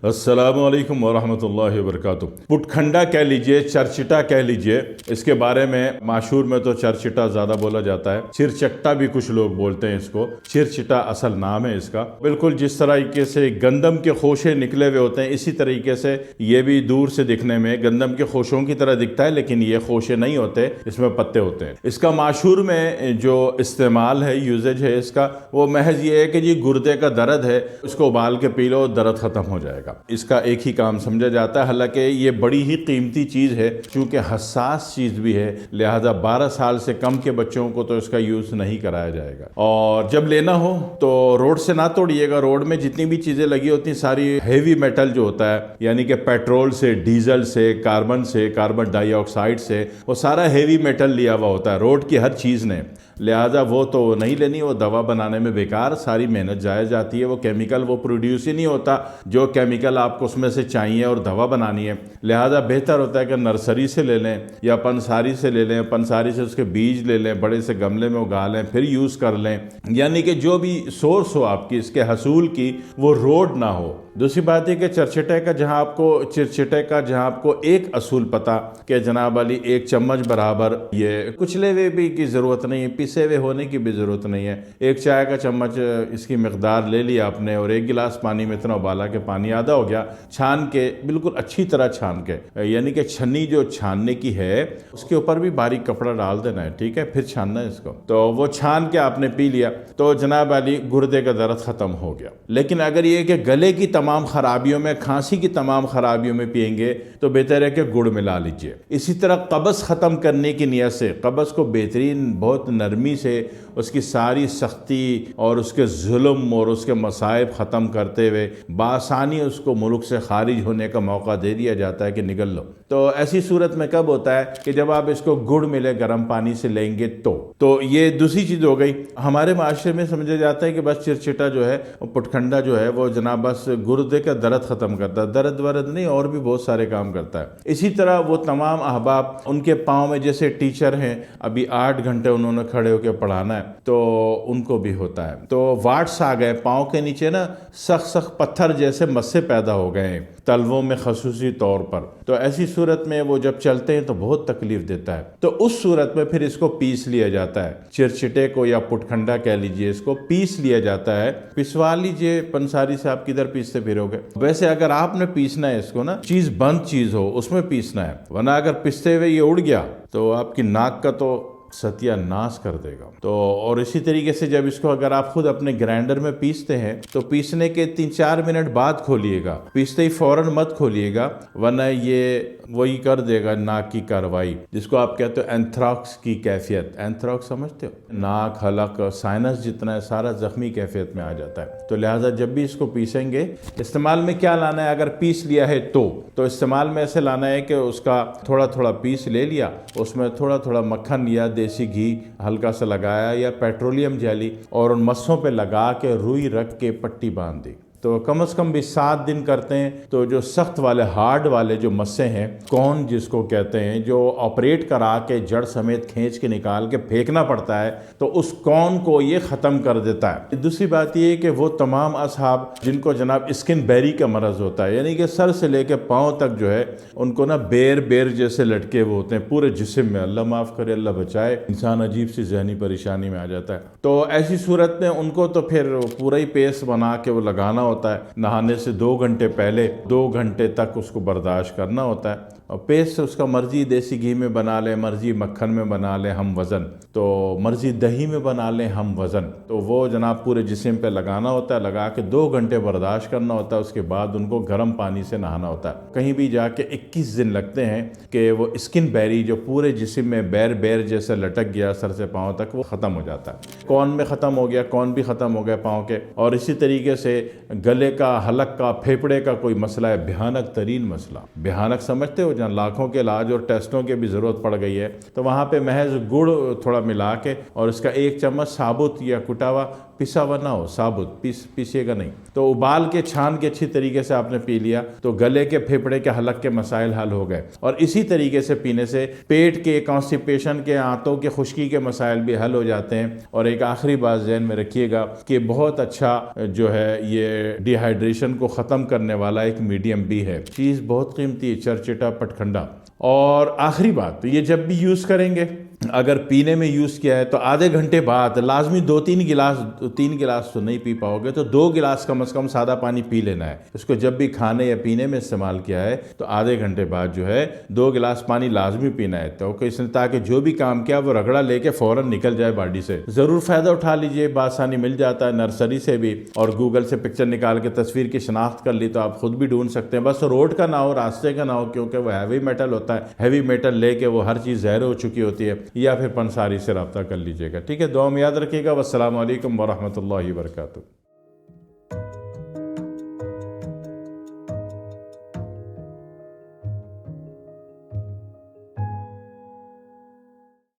अस्सलामुअलैकुम वरहमतुल्लाहि वबरकातुह। पुटखंडा कह लीजिए, चरचिटा कह लीजिए, इसके बारे में माशूर में तो चरचिटा ज़्यादा बोला जाता है। चिरचट्टा भी कुछ लोग बोलते हैं इसको। चिरचिटा असल नाम है इसका। बिल्कुल जिस तरीके से गंदम के खोशे निकले हुए होते हैं, इसी तरीके से ये भी दूर से दिखने में गंदम के खोशों की तरह दिखता है, लेकिन ये खोशे नहीं होते, इसमें पत्ते होते हैं। इसका माशूर में जो इस्तेमाल है, यूजेज है इसका, वो महज ये है कि जी गुर्दे का दर्द है, उसको उबाल के पी लो, दर्द ख़त्म हो जाएगा। इसका एक ही काम समझा जाता है। हालांकि ये बड़ी ही कीमती चीज़ है, क्योंकि हसास चीज़ भी है, लिहाजा 12 साल से कम के बच्चों को तो इसका यूज़ नहीं कराया जाएगा। और जब लेना हो तो रोड से ना तोड़िएगा। रोड में जितनी भी चीज़ें लगी होती हैं सारी हैवी मेटल जो होता है, यानी कि पेट्रोल से, डीजल से, कार्बन डाइऑक्साइड से, वो सारा हैवी मेटल लिया हुआ होता है रोड की हर चीज़ ने। लिहाजा वो तो नहीं लेनी, वो दवा बनाने में बेकार, सारी मेहनत जाया जाती है। वो केमिकल वो प्रोड्यूस ही नहीं होता जो केमिकल आपको उसमें से चाहिए और दवा बनानी है। लिहाजा बेहतर होता है कि नर्सरी से ले लें या पंसारी से ले लें, पंसारी से उसके बीज ले लें, बड़े से गमले में उगा लें, फिर यूज़ कर लें। यानी कि जो भी सोर्स हो आपकी इसके हसूल की, वो रोड ना हो। दूसरी बात है कि चिरचिटे का जहाँ आपको एक असूल पता कि जनाब वाली 1 चम्मच बराबर, ये कुचले हुए भी की ज़रूरत नहीं है, पिसे हुए होने की भी ज़रूरत नहीं है। 1 चाय का चम्मच इसकी मकदार ले लिया आपने और 1 गिलास पानी में इतना उबाला कि पानी आधा हो गया, छान के बिल्कुल अच्छी तरह छान के, यानी कि छन्नी जो छानने की है उसके ऊपर भी बारीक कपड़ा डाल देना है, ठीक है, फिर छानना है इसको। तो वो छान के आपने पी लिया तो जनाब वाली गुर्दे का दर्द ख़त्म हो गया। लेकिन अगर ये कि गले की तमाम खराबियों में, खांसी की तमाम खराबियों में पिएंगे तो बेहतर है कि गुड़ मिला लीजिए। इसी तरह कब्ज़ ख़त्म करने की नियत से, कब्ज़ को बेहतरीन बहुत नरमी से, उसकी सारी सख्ती और उसके जुल्म और उसके मसाइब ख़त्म करते हुए बासानी उसको मुल्क से खारिज होने का मौका दे दिया जाता है कि निकल लो। तो ऐसी सूरत में कब होता है कि जब आप इसको गुड़ मिले गर्म पानी से लेंगे तो ये दूसरी चीज़ हो गई। हमारे माशरे में समझा जाता है कि बस चिरचिटा जो है, पुटखंडा जो है, वो जनाब बस गुर्दे का दर्द ख़त्म करता है, दर्द वर्द नहीं, और भी बहुत सारे काम करता है। इसी तरह वो तमाम अहबाब, उनके पाँव में जैसे टीचर हैं, अभी 8 घंटे उन्होंने खड़े होकर पढ़ाना है, तो उनको भी होता है। तो वाट्स आ गए पाँव के नीचे ना, सख्त पत्थर जैसे मस्से पैदा हो गए हैं तलवों में खसूसी तौर पर। तो ऐसी सूरत में वो जब चलते हैं तो बहुत तकलीफ देता है। तो उस सूरत में फिर इसको पीस लिया जाता है, चिरचिटे को या पुटखंडा कह लीजिए, इसको पीस लिया जाता है। पिसवा लीजिए पंसारी से, आप किधर पीसते फिरोगे। वैसे अगर आपने पीसना है इसको ना, चीज़ बंद चीज़ हो उसमें पीसना है, वरना अगर पिसते हुए ये उड़ गया तो आपकी नाक का तो सत्यानाश कर देगा। तो और इसी तरीके से जब इसको अगर आप खुद अपने ग्राइंडर में पीसते हैं तो पीसने के 3-4 मिनट बाद खोलिएगा, पीसते ही फौरन मत खोलिएगा, वरना ये वही कर देगा नाक की कार्रवाई, जिसको आप कहते हो एंथ्राक्स की कैफियत। एंथ्राक्स समझते हो, नाक, हलक, साइनस जितना है सारा जख्मी कैफियत में आ जाता है। तो लिहाजा जब भी इसको पीसेंगे, इस्तेमाल में क्या लाना है, अगर पीस लिया है तो इस्तेमाल में ऐसे लाना है कि उसका थोड़ा थोड़ा पीस ले लिया, उसमें थोड़ा थोड़ा मक्खन लिया, देसी घी हल्का सा लगाया या पेट्रोलियम जेली, और उन मस्सों पे लगा के रुई रख के पट्टी बांध दी। तो कम से कम भी 7 दिन करते हैं तो जो सख्त वाले, हार्ड वाले जो मस्से हैं, कौन जिसको कहते हैं, जो ऑपरेट करा के जड़ समेत खींच के निकाल के फेंकना पड़ता है, तो उस कौन को ये ख़त्म कर देता है। दूसरी बात ये है कि वो तमाम असहाब जिनको जनाब स्किन बेरी का मरज़ होता है, यानी कि सर से लेके पाँव तक जो है उनको ना बेर जैसे लटके हुए होते हैं पूरे जिस्म में, अल्लाह माफ़ करे, अल्लाह बचाए, इंसान अजीब सी जहनी परेशानी में आ जाता है। तो ऐसी सूरत में उनको तो फिर पूरा ही पेस्ट बना के वो लगाना होता है। नहाने से 2 घंटे पहले 2 घंटे तक उसको बर्दाश्त करना होता है। और पेस्ट उसका मर्जी देसी घी में बना लें, मर्जी मक्खन में बना लें हम वज़न, तो मर्जी दही में बना लें हम वज़न, तो वो जनाब पूरे जिस्म पे लगाना होता है, लगा के 2 घंटे बर्दाश्त करना होता है। उसके बाद उनको गर्म पानी से नहाना होता है। कहीं भी जाके 21 दिन लगते हैं कि वो स्किन बेरी जो पूरे जिस्म में बेर जैसे लटक गया सर से पाँव तक, वो ख़त्म हो जाता है। कौन में ख़त्म हो गया, कौन भी ख़त्म हो गया पाँव के। और इसी तरीके से गले का, हलक का, फेफड़े का कोई मसला है, भयानक तरीन मसला, भयानक समझते हो जहाँ लाखों के इलाज और टेस्टों की भी ज़रूरत पड़ गई है, तो वहाँ पे महज गुड़ थोड़ा मिला के और इसका 1 चम्मच साबुत या कुटा हुआ, पिसा हुआ ना हो, साबुत पीसिएगा नहीं, तो उबाल के छान के अच्छी तरीके से आपने पी लिया तो गले के फेफड़े के हलक के मसाइल हल हो गए। और इसी तरीके से पीने से पेट के कॉन्स्टिपेशन के, आंतों के खुश्की के मसाइल भी हल हो जाते हैं। और एक आखिरी बात ज़हन में रखिएगा कि बहुत अच्छा जो है ये डिहाइड्रेशन को ख़त्म करने वाला एक मीडियम भी है। चीज़ बहुत कीमती है चरचिटा पटखंडा। और आखिरी बात, ये जब भी यूज़ करेंगे, अगर पीने में यूज़ किया है तो आधे घंटे बाद लाजमी 2-3 गिलास, 3 गिलास तो नहीं पी पाओगे तो 2 गिलास कम से कम सादा पानी पी लेना है। इसको जब भी खाने या पीने में इस्तेमाल किया है तो आधे घंटे बाद जो है 2 गिलास पानी लाजमी पीना है, तो इसलिए ताकि जो भी काम किया वो रगड़ा लेके फ़ौरन निकल जाए बॉडी से। ज़रूर फ़ायदा उठा लीजिए, बासानी मिल जाता है नर्सरी से भी, और गूगल से पिक्चर निकाल के तस्वीर की शनाख्त कर ली तो आप खुद भी ढूंढ सकते हैं। बस रोड का ना हो, रास्ते का ना हो, क्योंकि वो हैवी मेटल होता है। हैवी मेटल लेके वो हर चीज़ ज़हर हो चुकी होती है, या फिर पंसारी से रब्ता कर लीजिएगा। ठीक है, दुआ में याद रखिएगा। वस्सलामु अलैकुम वरहमतुल्लाहि वबरकातुहू।